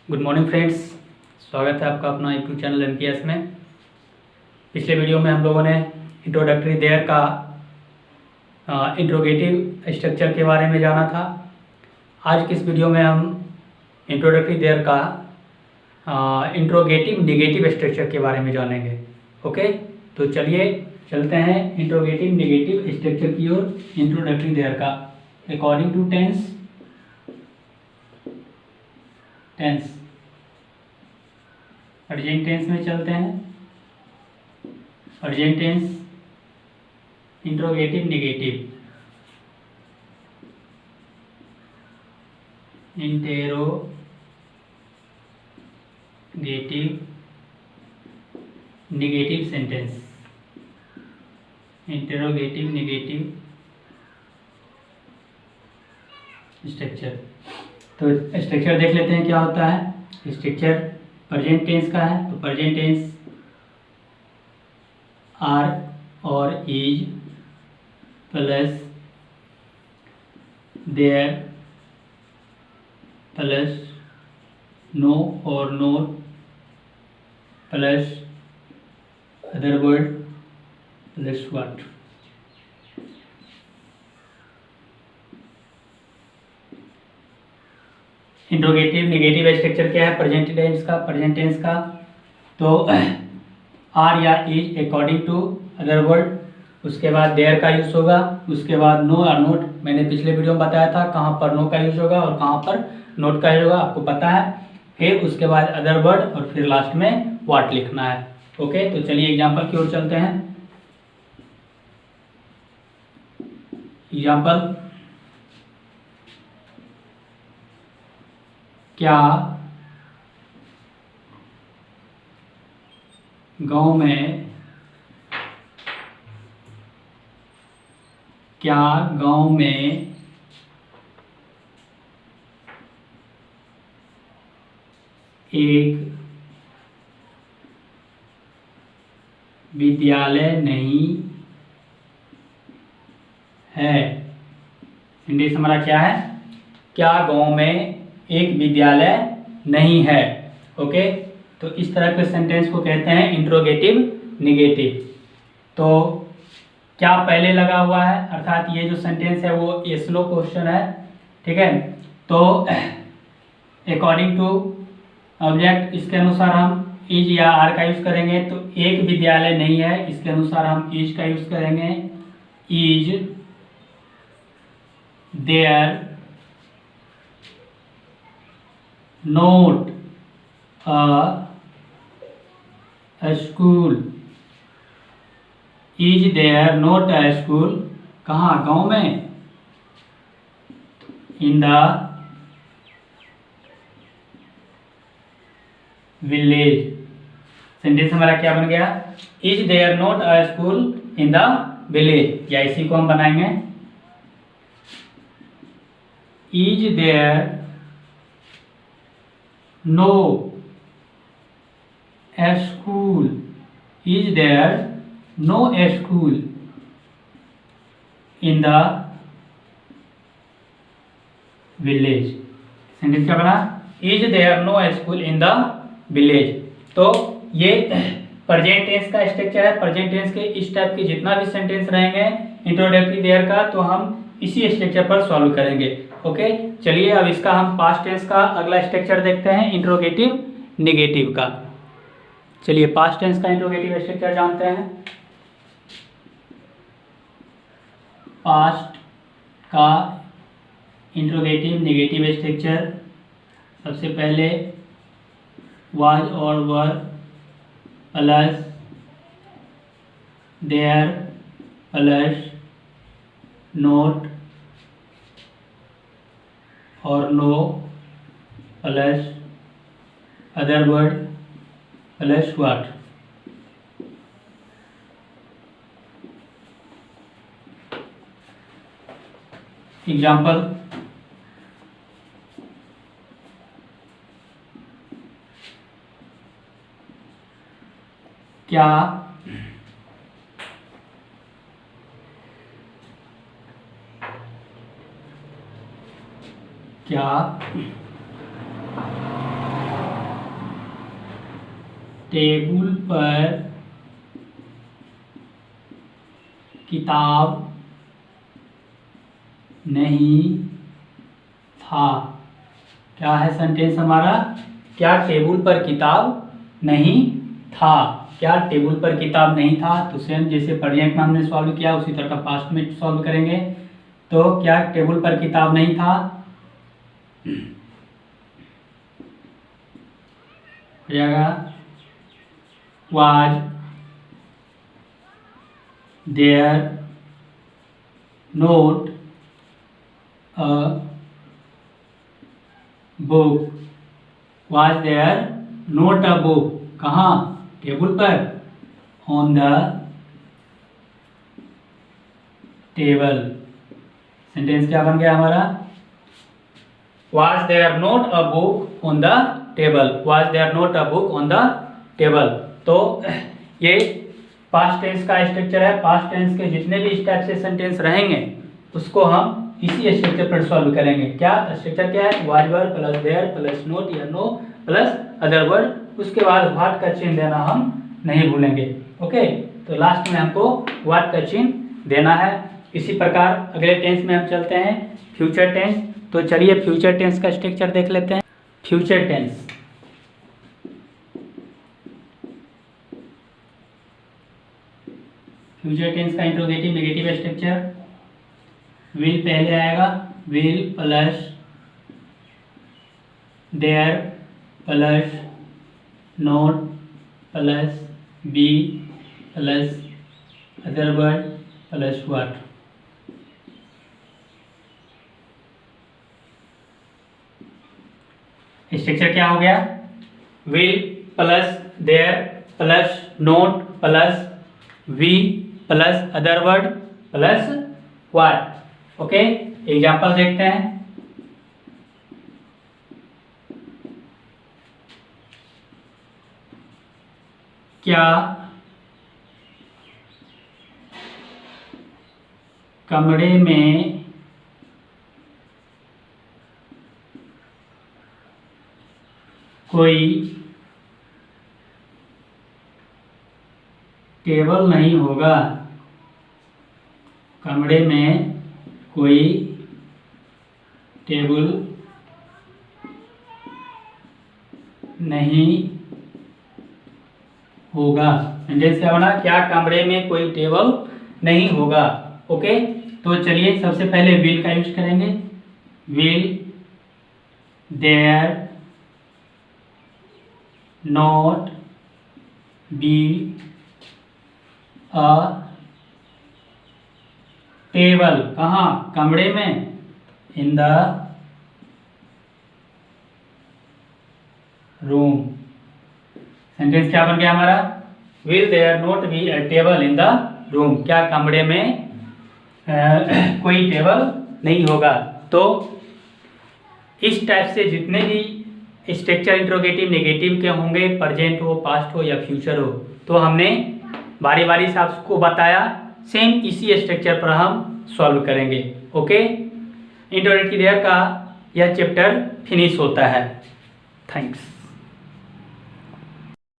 Good morning friends, स्वागत है आपका अपना यूट्यूब चैनल MPS में। पिछले वीडियो में हम लोगों ने इंट्रोडक्टरी देयर का इंट्रोगेटिव स्ट्रक्चर के बारे में जाना था। आज की इस वीडियो में हम इंट्रोडक्टरी देयर का इंट्रोगेटिव नेगेटिव स्ट्रक्चर के बारे में जानेंगे। ओके, तो चलिए चलते हैं इंट्रोगेटिव नेगेटिव स्ट्रक्चर की ओर। इंट्रोडक्टरी देयर का according to tense urgent tense में चलते हैं। Urgent tense interrogative negative, interrogative negative sentence, interrogative negative structure. तो स्ट्रक्चर देख लेते हैं क्या होता है। स्ट्रक्चर प्रेजेंट टेंस का है, तो प्रेजेंट टेंस आर और is plus there plus no और not plus other word plus what. Interrogative negative structure क्या है प्रेजेंट टेंस का तो आर या is according to other word, उसके बाद देयर का यूज होगा, उसके बाद नो और नोट। मैंने पिछले वीडियो में बताया था कहाँ पर नो का यूज होगा और कहाँ पर नोट का यूज होगा, आपको पता है। फिर उसके बाद अदर वर्ड और फिर लास्ट में व्हाट लिखना है। ओके, तो चलिए एग्जाम्पल की ओर चलते हैं। एग्जाम्पल, क्या गांव में एक विद्यालय नहीं है। सेंटेंस हमारा क्या है, क्या गांव में एक विद्यालय नहीं है। ओके, तो इस तरह के सेंटेंस को कहते हैं इंट्रोगेटिव नेगेटिव। तो क्या पहले लगा हुआ है, अर्थात ये जो सेंटेंस है वो यस नो क्वेश्चन है। ठीक है, तो अकॉर्डिंग टू ऑब्जेक्ट इसके अनुसार हम इज या आर का यूज करेंगे। तो एक विद्यालय नहीं है, इसके अनुसार हम इज का यूज करेंगे। Is there not a school, is there not a school, कहाँ गांव में, in the village। सेंटेंस हमारा क्या बन गया, is there not a school in the village, या इसी को हम बनाएंगे is there no a school, is there no a school in the village। Sentence क्या बना, is there no a school in the village। तो ये प्रेजेंट टेंस का स्ट्रक्चर है। प्रेजेंट टेंस के इस टाइप के जितना भी सेंटेंस रहेंगे इंट्रोडक्टरी देयर का, तो हम इसी स्ट्रक्चर पर सॉल्व करेंगे। ओके, चलिए अब इसका हम पास्ट टेंस का अगला स्ट्रक्चर देखते हैं इंट्रोगेटिव नेगेटिव का। चलिए पास्ट टेंस का इंट्रोगेटिव स्ट्रक्चर जानते हैं। पास्ट का इंट्रोगेटिव नेगेटिव स्ट्रक्चर, सबसे पहले वाज और were plus there plus not और no plus other word plus what. Example, क्या क्या टेबल पर किताब नहीं था। क्या है सेंटेंस हमारा? क्या टेबल पर किताब नहीं था? क्या टेबल पर किताब नहीं था? तो सेम जैसे प्रेजेंट में हमने सॉल्व किया उसी तरह का पास्ट में सॉल्व करेंगे। तो क्या टेबल पर किताब नहीं था? हो जाएगा was there not a book? Was there not a book? कहाँ? टेबल पर। on the table। सेंटेंस क्या बन गया हमारा? was there not a book on the table? was there not a book on the table? तो ये past tense का structure है। पास्ट टेंस के जितने भी इस टाइप से सेंटेंस रहेंगे उसको हम इसी स्ट्रक्चर पर सॉल्व करेंगे। क्या स्ट्रक्चर क्या है? was were plus there plus not या नो प्लस अदर वर्ड, उसके बाद व्हाट का चिन्ह देना हम नहीं भूलेंगे। ओके, तो लास्ट में हमको व्हाट का चिन्ह देना है। इसी प्रकार अगले टेंस में हम चलते हैं, फ्यूचर टेंस। तो चलिए फ्यूचर टेंस का स्ट्रक्चर देख लेते हैं। फ्यूचर टेंस, फ्यूचर टेंस का इंट्रोगेटिव नेगेटिव स्ट्रक्चर, विल पहले आएगा, will plus there plus not plus be plus other word plus what. Structure क्या हो गया? Will plus there plus not plus V plus other word plus what. Okay, example देखते हैं। क्या कमरे में कोई टेबल नहीं होगा? कमरे में कोई टेबल नहीं होगा। सेंटेंस क्या बना? क्या कमरे में कोई टेबल नहीं होगा। ओके, तो चलिए सबसे पहले विल का यूज करेंगे। Will there not be a table? कहाँ? कमरे में, इन द रूम। सेंटेंस क्या बन गया हमारा? Will there not be a table in the room? क्या कमरे में कोई टेबल नहीं होगा। तो इस टाइप से जितने भी स्ट्रक्चर इंट्रोगेटिव नेगेटिव के होंगे, प्रेजेंट हो, पास्ट हो या फ्यूचर हो, तो हमने बारी बारी से आपको बताया। सेम इसी स्ट्रक्चर पर हम सॉल्व करेंगे। ओके, इंट्रोगेटिव देयर का यह चैप्टर फिनिश होता है। थैंक्स।